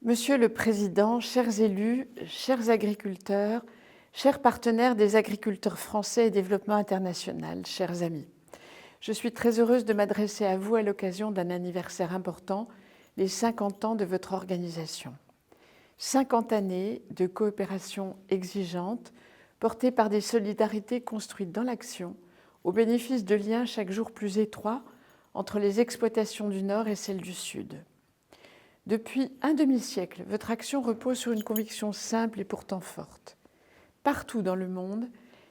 Monsieur le Président, chers élus, chers agriculteurs, chers partenaires des agriculteurs français et développement international, chers amis, je suis très heureuse de m'adresser à vous à l'occasion d'un anniversaire important, les 50 ans de votre organisation. 50 années de coopération exigeante, portée par des solidarités construites dans l'action, au bénéfice de liens chaque jour plus étroits entre les exploitations du Nord et celles du Sud. Depuis un demi-siècle, votre action repose sur une conviction simple et pourtant forte. Partout dans le monde,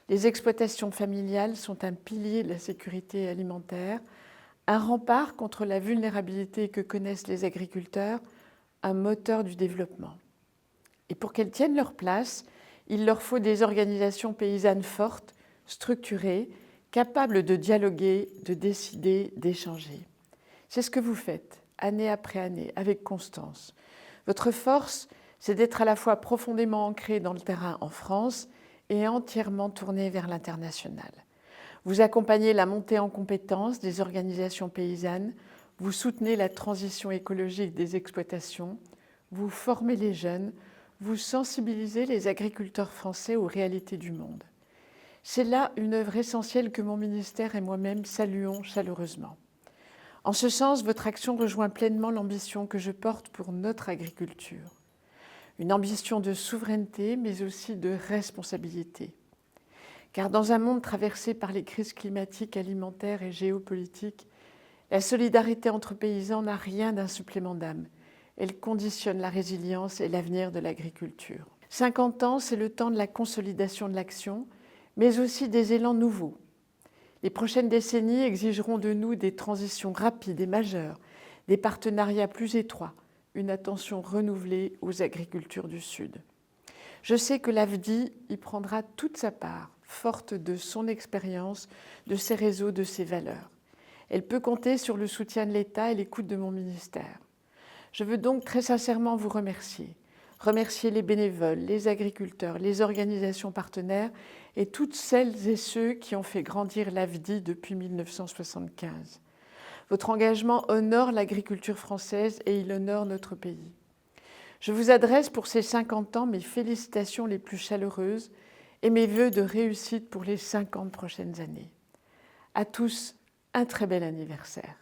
les exploitations familiales sont un pilier de la sécurité alimentaire, un rempart contre la vulnérabilité que connaissent les agriculteurs, un moteur du développement. Et pour qu'elles tiennent leur place, il leur faut des organisations paysannes fortes, structurées, capables de dialoguer, de décider, d'échanger. C'est ce que vous faites, année après année, avec constance. Votre force, c'est d'être à la fois profondément ancré dans le terrain en France et entièrement tourné vers l'international. Vous accompagnez la montée en compétences des organisations paysannes, vous soutenez la transition écologique des exploitations, vous formez les jeunes, vous sensibilisez les agriculteurs français aux réalités du monde. C'est là une œuvre essentielle que mon ministère et moi-même saluons chaleureusement. En ce sens, votre action rejoint pleinement l'ambition que je porte pour notre agriculture. Une ambition de souveraineté, mais aussi de responsabilité. Car dans un monde traversé par les crises climatiques, alimentaires et géopolitiques, la solidarité entre paysans n'a rien d'un supplément d'âme. Elle conditionne la résilience et l'avenir de l'agriculture. 50 ans, c'est le temps de la consolidation de l'action, mais aussi des élans nouveaux. Les prochaines décennies exigeront de nous des transitions rapides et majeures, des partenariats plus étroits, une attention renouvelée aux agricultures du Sud. Je sais que l'AFDI y prendra toute sa part, forte de son expérience, de ses réseaux, de ses valeurs. Elle peut compter sur le soutien de l'État et l'écoute de mon ministère. Je veux donc très sincèrement vous remercier. Remercier les bénévoles, les agriculteurs, les organisations partenaires et toutes celles et ceux qui ont fait grandir l'AFDI depuis 1975. Votre engagement honore l'agriculture française et il honore notre pays. Je vous adresse pour ces 50 ans mes félicitations les plus chaleureuses et mes vœux de réussite pour les 50 prochaines années. À tous, un très bel anniversaire.